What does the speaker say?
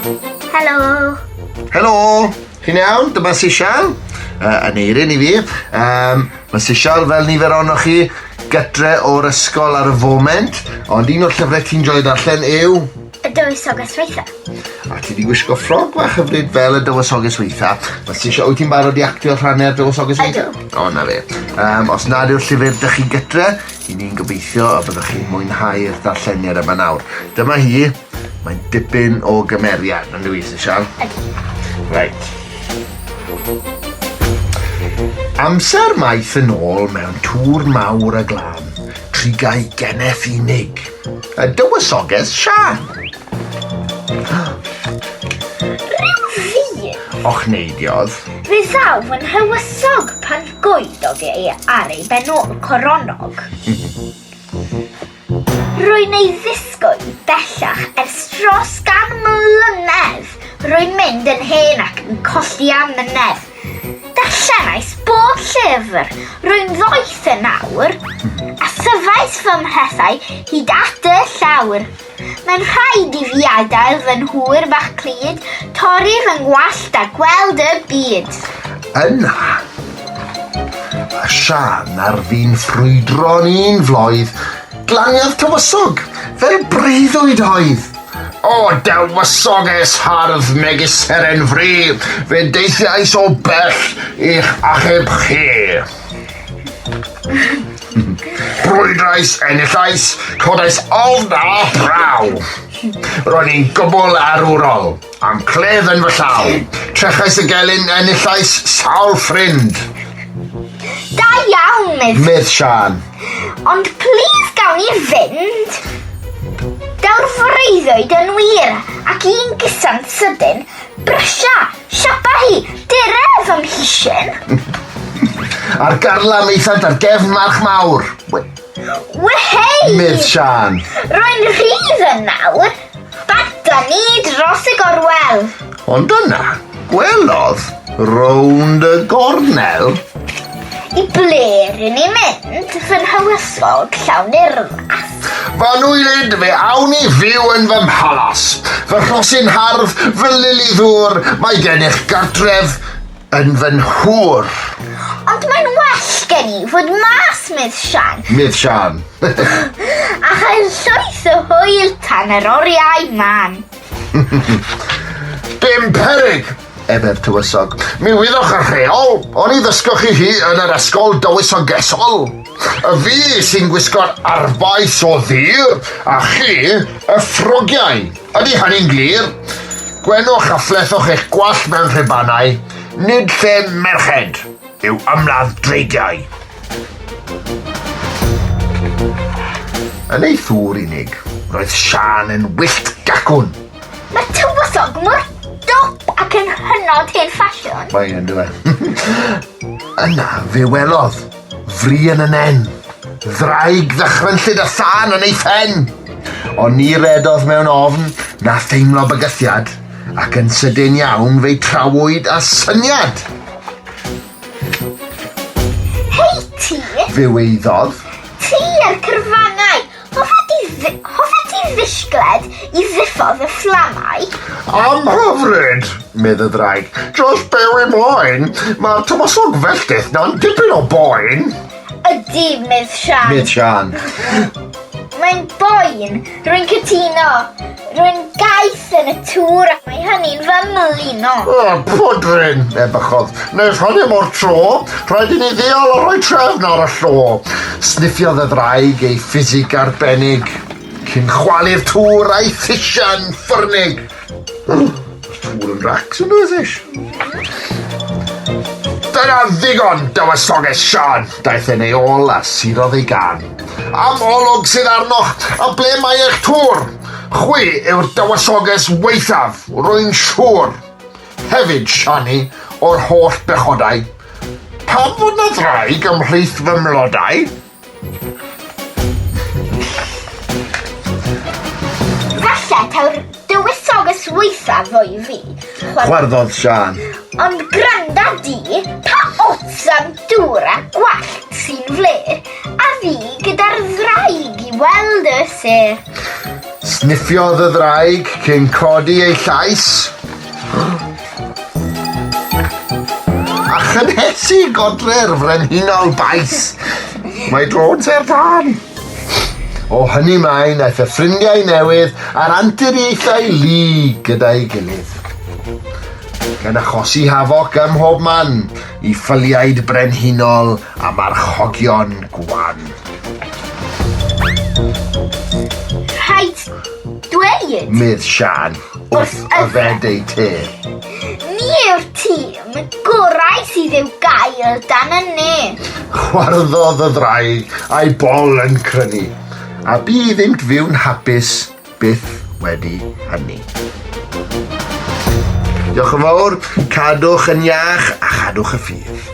Helo. Helo, chi'n iawn? Dyma Sisial. Yn eirin I fi. Mae Sisial fel nifer ohonoch chi gytre o'r ysgol ar y foment, ond un o'r llyfrau ti'n joio darllen yw... Y dywysoges weitha. A ti di gwisgo ffrog bach hyfryd fel y dywysoges weitha. Mae Sisial, wyt ti'n barod I actio'r rhannau'r dywysoges weitha? Ydw. O, na fe. Os nad yw'r llyfr dych chi gytre, I ni'n gobeithio a byddwch chi'n mwynhau'r darlleniad yma nawr. Dyma hi, mae'n dipyn o gymeriad, yn dwi, Sisial? Ydw. Reit. Amser maith yn ôl mewn tŵr mawr y glan, trigau geneth unig. Y dywysoges Sian. Rhyw fi. Och neidiodd. Fe ddaw yn hywysog pan goedog ei ar ei benol coronog. Rwy'n ei ddisgwyl bellach ers dros gan mlynedd. Rwy'n mynd yn hen ac yn colli am mynedd. Darllenais bob llyfr, rwy'n ddoeth yn awr, a syfais fy mhethau hyd at y llawr. Mae'n rhaid I fi adael fy nhŵr bach clud, torri fy ngwallt a gweld y byd. Yna, y Sian ar fi'n ffrwydro'n un flwydd, glaniad tywysog, fel breuddwyd oedd. O, dywysoges hardd megis seren fri, fe deithiais o bell i'ch achub chi. Brwydrais, enillais, codais ofn a braw. Ro'n i'n gwbl arwrol, am cledd yn fy llaw. Trechais y gelyn, enillais sawl ffrind. Da iawn, Mydd Sian. ond plis gawn ni fynd. Daw'r freuddwyd yn wir, ac un gysant sydyn, brysia, siapa hi, diref ym mhisyn. A'r garla meithant ar gefn march mawr. Wehei! Mydd Sian. Rwy'n rhydd yn nawr, bada ni dros y gorwel. Ond yna, gwelodd, rownd y gornel, I bler i ni mynd, fy nhywysog llawn urmas. fan wylid fe awn I fyw yn fy mhalas. Fy rhosyn hardd, fy lili ddŵr, mae gennych gartref yn fy nhŵr. Ond mae'n well gen I fod mas, Mydd Sian, Mydd Sian. a chael llwyth o hwyl tan yr oriau man. Dim peryg, eber tywysog. Mi wyddwch ar rheol, o'n I ddysgwch I hi yn yr ysgol dywysogesol. Y fi sy'n gwisgo'r arfaeth o ddir, a chi y ffrogiau. Ydy hynny'n glir? Gwenwch a phlethwch eich gwallt mewn rhibannau, nid lle merched, yw ymladd dreigiau. Yn ei thŵr unig, roedd Sian yn wyllt gacwn. Mae tywysog mor dop ac yn hynod hen ffasiwn. Mae yn dweud. Yna fe welodd, fri yn y nen, ddraig ddychrynllid y than yn ei ffen. Ond ni redodd mewn ofn na theimlo bygythiad, ac yn sydyn iawn fe'i trawwyd a syniad. Hei ti, Fe weiddodd, ti ar cyrfangau, hoffet ti ddisgled I ddiffodd y fflamau? am hyfryd, medd y ddraig, just bear in mind, mae tywysog felltith na'n dipyn o boen. Ydy, Mydd Sian. Mydd Sian. Mae'n boen, rwy'n cytuno. Rwy'n gaeth yn y tŵr ac mae hynny'n fy mlino. Pwdryn, ebychodd. Nes hynny mor tro, rhaid I ni ddeal o roi trefn ar y llo. Sniffiodd y ddraig ei ffisig arbennig, cyn chwalu'r tŵr a'i thisian ffyrnig. Tŵr yn racs yn dweddys. Dyna ddigon, dywysoges Sian, daeth yn ei ôl a sirodd ei gan. Am olwg sydd arnoch, a ble mae eich tŵr? Chwi yw'r dywysoges weithaf, rwy'n siŵr. Hefyd, Siani, o'r holl bechodau. Pam fod na ddraig ymhlith fy mlodau? Falle taw'r dywysoges weithaf o'i fi. Chwarddodd Sian. Ond granda di, pa ots am dŵr a gwallt sy'n fler, a fi gyda'r ddraig I weld y ser. Sniffiodd y ddraig cyn codi ei llais. A chynhesu godre'r frenhinol bais. Mae drons er dan. O hynny mlaen, aeth y ffrindiau newydd a'r anturiaethau lu gyda'i gilydd. Gan achosi hafoc ym mhob man i ffyliaid brenhinol a marchogion gwan. Rhaid dweud, Mydd Sian wrth yfed ei te. ni yw'r tîm gorau sydd i'w gael dan y ne. Chwarddodd y ddraig a'i bol yn crynu, a bu iddynt fyw'n hapus byth wedi hynny. Diolch yn fawr, cadwch yn iach a chadwch y ffydd.